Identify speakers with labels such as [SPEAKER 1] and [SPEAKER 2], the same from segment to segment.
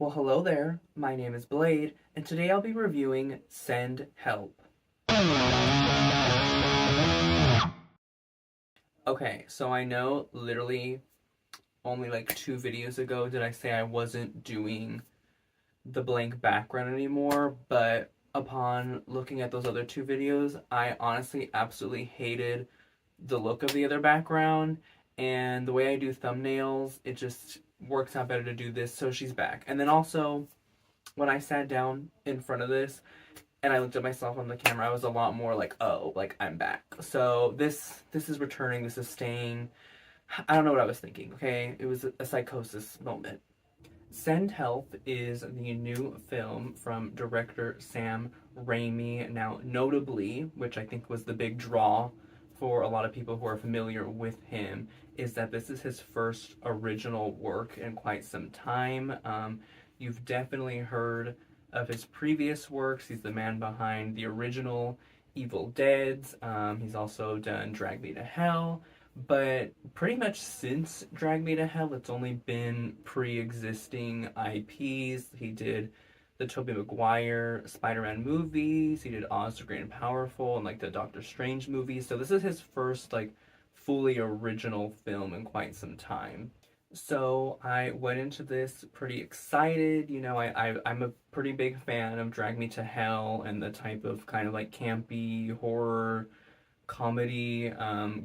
[SPEAKER 1] Well, hello there. My name is Blade, and today I'll be reviewing Send Help. Okay, so I know literally only like 2 videos ago did I say I wasn't doing the blank background anymore, but upon looking at those other 2 videos, I honestly absolutely hated the look of the other background and the way I do thumbnails. It just works out better to do this, so she's back. And then also, when I sat down in front of this, and I looked at myself on the camera, I was a lot more like, oh, like I'm back. So this is returning, this is staying. I don't know what I was thinking, okay? It was a psychosis moment. Send Help is the new film from director Sam Raimi. Now, notably, which I think was the big draw for a lot of people who are familiar with him, is that this is his first original work in quite some time. You've definitely heard of his previous works. He's the man behind the original Evil Deads. He's also done Drag Me to Hell. But pretty much since Drag Me to Hell, it's only been pre-existing IPs. He did the Tobey Maguire Spider-Man movies. He did Oz the Great and Powerful and like the Doctor Strange movies. So this is his first like fully original film in quite some time. So I went into this pretty excited. I'm a pretty big fan of Drag Me to Hell and the type of kind of like campy horror comedy,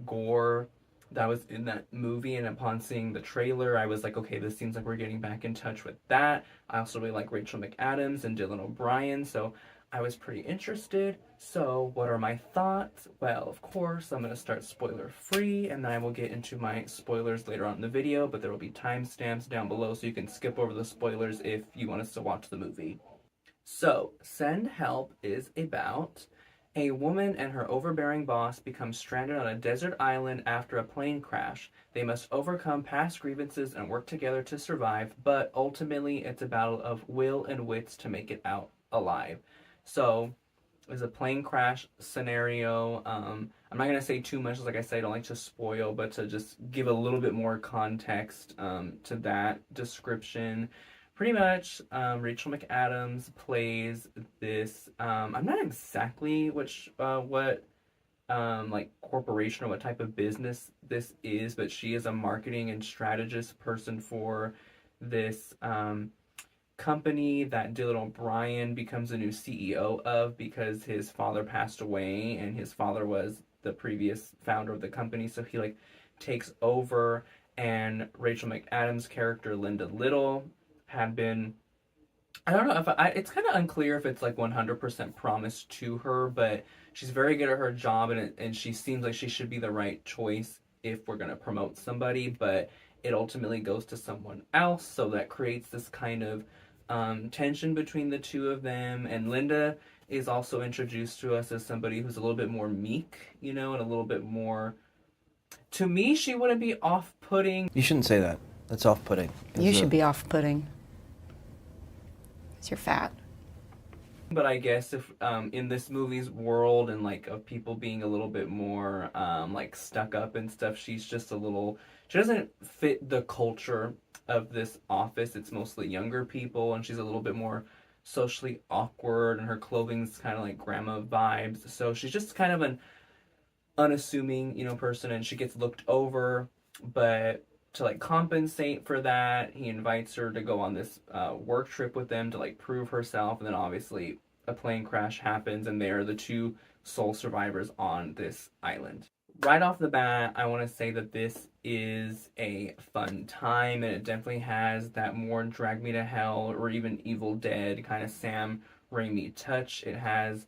[SPEAKER 1] gore that was in that movie. And upon seeing the trailer, I was like, okay, this seems like we're getting back in touch with that. I also really like Rachel McAdams and Dylan O'Brien, so I was pretty interested. So what are my thoughts? Well, of course, I'm going to start spoiler free, and then I will get into my spoilers later on in the video, but there will be timestamps down below so you can skip over the spoilers if you want us to watch the movie. So, Send Help is about a woman and her overbearing boss become stranded on a desert island after a plane crash. They must overcome past grievances and work together to survive, but ultimately it's a battle of will and wits to make it out alive. So, it's a plane crash scenario. I'm not going to say too much, like I said, I don't like to spoil, but to just give a little bit more context to that description. Pretty much, Rachel McAdams plays this. I'm not exactly what like corporation or what type of business this is, but she is a marketing and strategist person for this company that Dylan O'Brien becomes the new CEO of because his father passed away and his father was the previous founder of the company, so he like takes over. And Rachel McAdams' character Linda Little had been, I don't know if it's kind of unclear if it's like 100% promised to her, but she's very good at her job, and she seems like she should be the right choice if we're going to promote somebody, but it ultimately goes to someone else, so that creates this kind of tension between the two of them. And Linda is also introduced to us as somebody who's a little bit more meek, and a little bit more. To me, she wouldn't be off-putting.
[SPEAKER 2] You shouldn't say that. That's off-putting.
[SPEAKER 3] You should be off-putting. Because you're fat.
[SPEAKER 1] But I guess if in this movie's world and like of people being a little bit more like stuck up and stuff, she's just a little. She doesn't fit the culture of this office. It's mostly younger people, and she's a little bit more socially awkward, and her clothing's kind of like grandma vibes. So she's just kind of an unassuming, person, and she gets looked over. But to like compensate for that, he invites her to go on this work trip with them to like prove herself. And then obviously a plane crash happens, and they are the two sole survivors on this island. Right off the bat, I want to say that this is a fun time, and it definitely has that more Drag Me to Hell or even Evil Dead kind of Sam Raimi touch. It has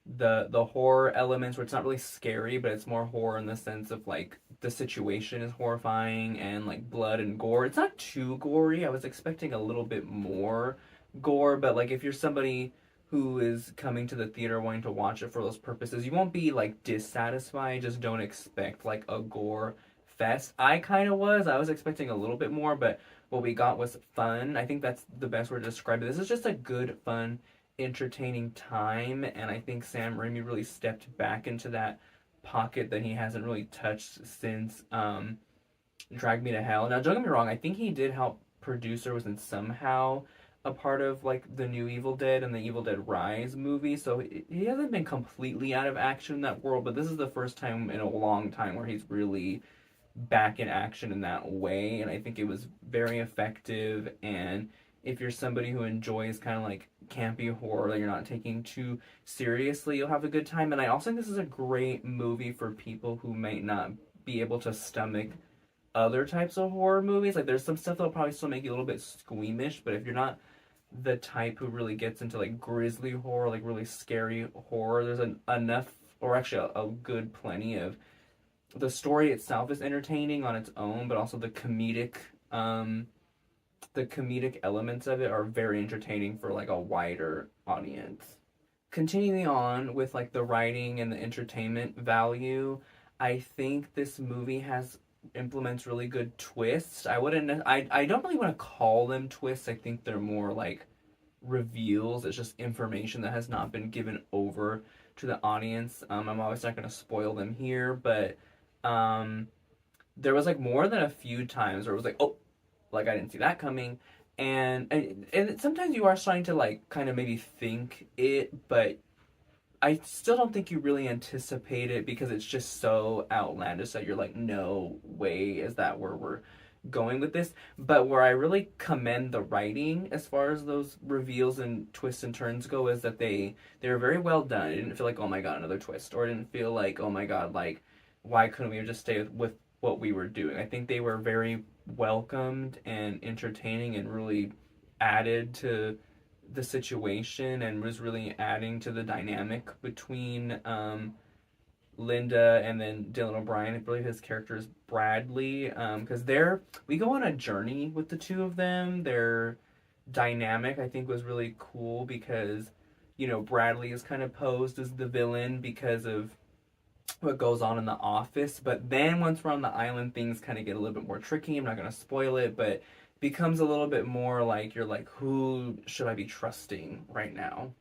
[SPEAKER 1] the horror elements where it's not really scary, but it's more horror in the sense of like the situation is horrifying and like blood and gore. It's not too gory. I was expecting a little bit more gore, but like if you're somebody who is coming to the theater wanting to watch it for those purposes, you won't be like dissatisfied. Just don't expect like a gore fest. I kind of was. I was expecting a little bit more, but what we got was fun. I think that's the best word to describe it. This is just a good, fun, entertaining time, and I think Sam Raimi really stepped back into that pocket that he hasn't really touched since Drag Me to Hell. Now, don't get me wrong, I think he did help produce or was in somehow a part of like the new Evil Dead and the Evil Dead Rise movie, so he hasn't been completely out of action in that world, but this is the first time in a long time where he's really back in action in that way, and I think it was very effective. And if you're somebody who enjoys kind of like campy horror that you're not taking too seriously, you'll have a good time. And I also think this is a great movie for people who might not be able to stomach other types of horror movies. Like there's some stuff that'll probably still make you a little bit squeamish, but if you're not the type who really gets into like grisly horror, like really scary horror, there's enough, or actually a good plenty of, the story itself is entertaining on its own, but also the comedic elements of it are very entertaining for like a wider audience. Continuing on with like the writing and the entertainment value, I think this movie has implements really good twists. I don't really want to call them twists. I think they're more like reveals. It's just information that has not been given over to the audience. I'm obviously not going to spoil them here, but um, there was like more than a few times where it was like, oh, like I didn't see that coming. And sometimes you are starting to like kind of maybe think it, but I still don't think you really anticipate it because it's just so outlandish that you're like, no way is that where we're going with this. But where I really commend the writing as far as those reveals and twists and turns go is that they were very well done. It didn't feel like, oh my god, another twist, or it didn't feel like, oh my god, like why couldn't we just stay with what we were doing? I think they were very welcomed and entertaining and really added to the situation and was really adding to the dynamic between Linda and then Dylan O'Brien. I believe his character is Bradley, because we go on a journey with the two of them. Their dynamic, I think, was really cool because Bradley is kind of posed as the villain because of what goes on in the office, but then once we're on the island, things kind of get a little bit more tricky. I'm not going to spoil it, but becomes a little bit more like you're like, who should I be trusting right now?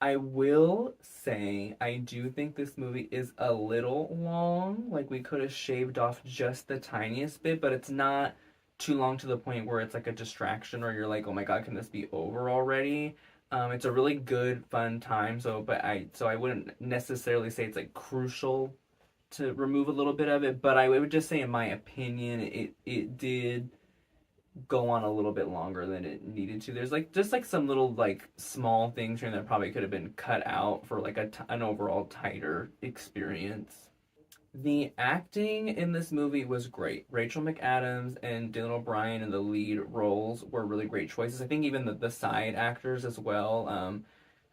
[SPEAKER 1] I will say I do think this movie is a little long. Like we could have shaved off just the tiniest bit, but it's not too long to the point where it's like a distraction or you're like, oh my god, can this be over already? It's a really good, fun time. So I wouldn't necessarily say it's like crucial to remove a little bit of it, but I would just say, in my opinion, it did go on a little bit longer than it needed to. There's like just like some little like small things here that probably could have been cut out for like an overall tighter experience. The acting in this movie was great. Rachel McAdams and Dylan O'Brien in the lead roles were really great choices. I think even the side actors as well.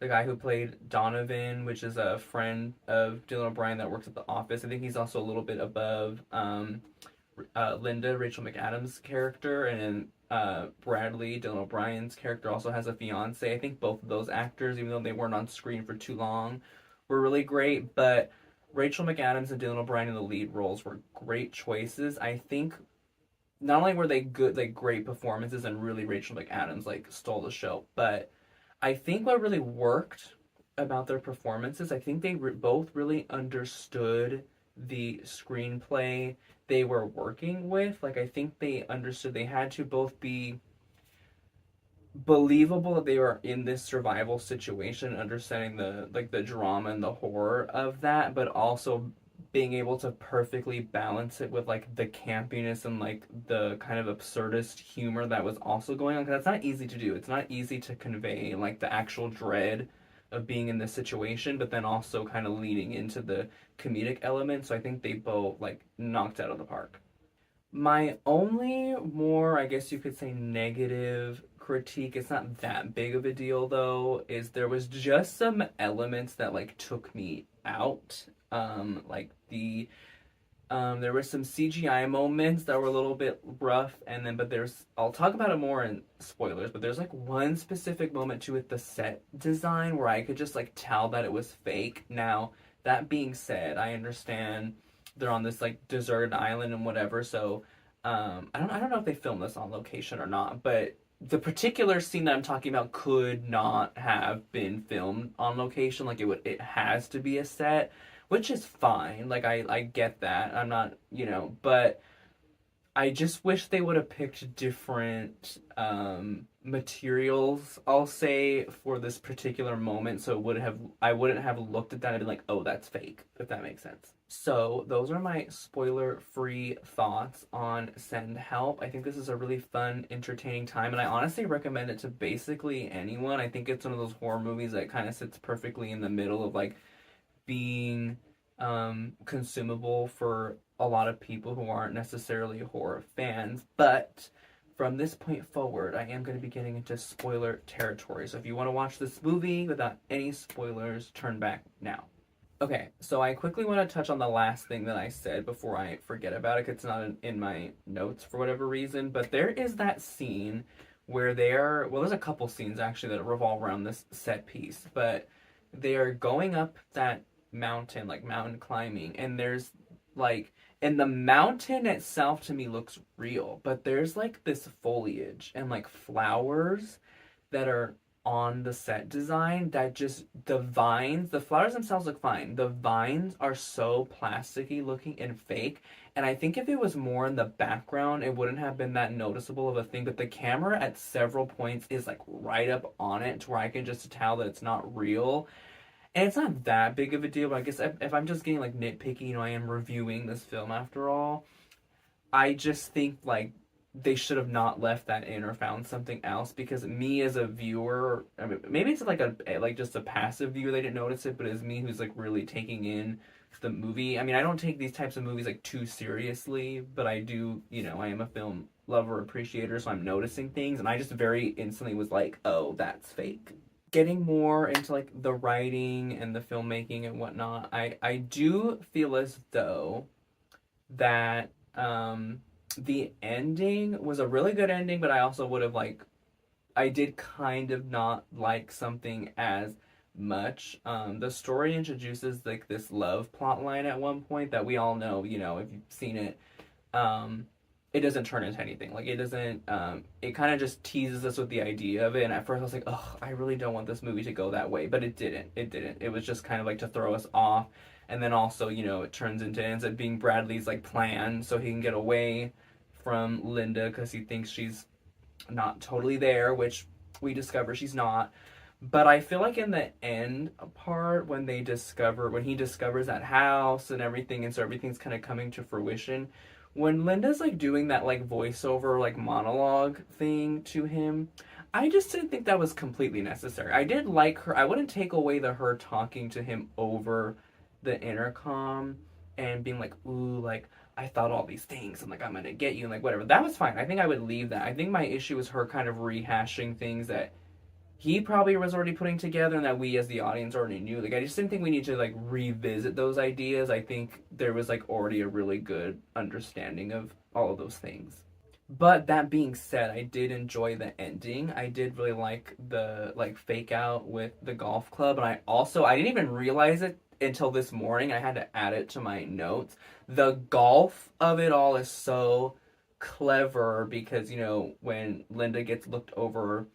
[SPEAKER 1] The guy who played Donovan, which is a friend of Dylan O'Brien that works at the office, I think he's also a little bit above Linda, Rachel McAdams' character, and Bradley, Dylan O'Brien's character, also has a fiance. I think both of those actors, even though they weren't on screen for too long, were really great. But Rachel McAdams and Dylan O'Brien in the lead roles were great choices. I think not only were they good, like great performances, and really Rachel McAdams like stole the show, but I think what really worked about their performances, I think they both really understood the screenplay they were working with. Like I think they understood they had to both be believable that they were in this survival situation, understanding the drama and the horror of that, but also being able to perfectly balance it with like the campiness and like the kind of absurdist humor that was also going on. Because that's not easy to do. It's not easy to convey like the actual dread of being in this situation, but then also kind of leading into the comedic element. So I think they both like knocked out of the park. My only more, I guess you could say, negative critique, it's not that big of a deal though, is there was just some elements that like took me out. Like there were some CGI moments that were a little bit rough, and then I'll talk about it more in spoilers, but there's like one specific moment to it, the set design, where I could just like tell that it was fake. Now, that being said, I understand they're on this like deserted island and whatever, so I don't know if they filmed this on location or not, but the particular scene that I'm talking about could not have been filmed on location. Like it has to be a set, which is fine. Like I get that. I'm not, but I just wish they would have picked different materials, I'll say, for this particular moment, so I wouldn't have looked at that and been like, oh, that's fake, if that makes sense. So those are my spoiler-free thoughts on Send Help. I think this is a really fun, entertaining time, and I honestly recommend it to basically anyone. I think it's one of those horror movies that kind of sits perfectly in the middle of like being consumable for a lot of people who aren't necessarily horror fans. But from this point forward, I am going to be getting into spoiler territory. So if you want to watch this movie without any spoilers, turn back now. Okay, so I quickly want to touch on the last thing that I said before I forget about it. 'Cause it's not in my notes for whatever reason, but there is that scene where there's a couple scenes actually that revolve around this set piece, but they are going up that mountain, like mountain climbing, and there's like, and the mountain itself to me looks real, but there's like this foliage and like flowers that are on the set design that just the flowers themselves look fine. The vines are so plasticky looking and fake. And I think if it was more in the background, it wouldn't have been that noticeable of a thing. But the camera at several points is like right up on it to where I can just tell that it's not real. And it's not that big of a deal, but I guess if I'm just getting like nitpicky, I am reviewing this film after all. I just think like they should have not left that in or found something else because me as a viewer, I mean, maybe it's like just a passive viewer, they didn't notice it, but as me who's like really taking in the movie. I mean, I don't take these types of movies like too seriously, but I do, I am a film lover appreciator, so I'm noticing things, and I just very instantly was like, oh, that's fake. Getting more into like the writing and the filmmaking and whatnot, I do feel as though that the ending was a really good ending, but I also would have like I did kind of not like something as much. The story introduces like this love plot line at one point that we all know, if you've seen it. Um, it doesn't turn into anything. Like it doesn't. It kind of just teases us with the idea of it. And at first I was like, oh, I really don't want this movie to go that way, but it didn't. It didn't. It was just kind of like to throw us off. And then also, it ends up being Bradley's like plan so he can get away from Linda because he thinks she's not totally there, which we discover she's not. But I feel like in the end part, when he discovers that house and everything, and so everything's kind of coming to fruition, when Linda's like doing that like voiceover like monologue thing to him, I just didn't think that was completely necessary. I did like her. I wouldn't take away her talking to him over the intercom and being like, ooh, like I thought all these things and like I'm gonna get you and like whatever. That was fine. I think I would leave that. I think my issue was her kind of rehashing things that he probably was already putting together and that we as the audience already knew. Like I just didn't think we need to like revisit those ideas. I think there was like already a really good understanding of all of those things. But that being said, I did enjoy the ending. I did really like the like fake out with the golf club, and I didn't even realize it until this morning. I had to add it to my notes. The golf of it all is so clever because when Linda gets looked over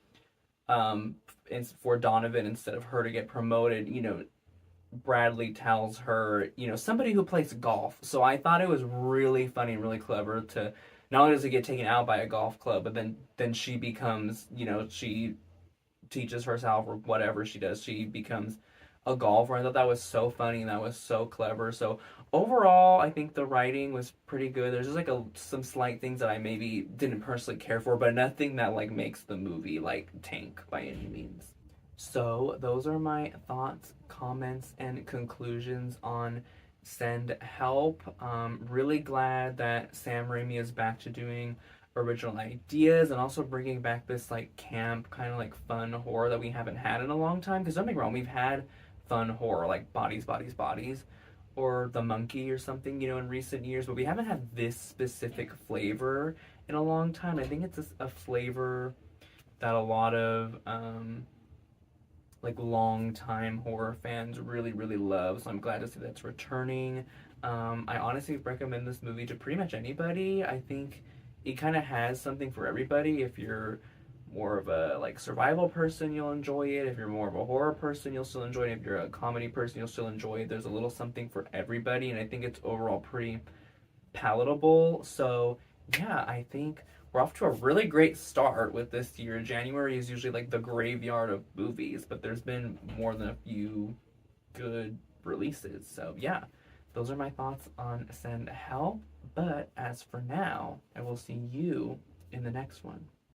[SPEAKER 1] for Donovan instead of her to get promoted, Bradley tells her, somebody who plays golf. So I thought it was really funny and really clever to not only does it get taken out by a golf club, but then she becomes, she teaches herself or whatever she does, she becomes a golfer. I thought that was so funny and that was so clever. So overall, I think the writing was pretty good. There's just like some slight things that I maybe didn't personally care for, but nothing that like makes the movie like tank by any means. So those are my thoughts, comments, and conclusions on Send Help. Really glad that Sam Raimi is back to doing original ideas and also bringing back this like camp kind of like fun horror that we haven't had in a long time. Because don't get me wrong, we've had fun horror like Bodies, Bodies, Bodies, or The Monkey or something, in recent years, but we haven't had this specific flavor in a long time. I think it's a flavor that a lot of like long time horror fans really really love, so I'm glad to see that's returning. I honestly recommend this movie to pretty much anybody. I think it kind of has something for everybody. If you're more of a like survival person, you'll enjoy it. If you're more of a horror person, you'll still enjoy it. If you're a comedy person, you'll still enjoy it. There's a little something for everybody, and I think it's overall pretty palatable. So yeah, I think we're off to a really great start with this year. January is usually like the graveyard of movies, but there's been more than a few good releases. So, yeah, those are my thoughts on Send Hell. But as for now, I will see you in the next one.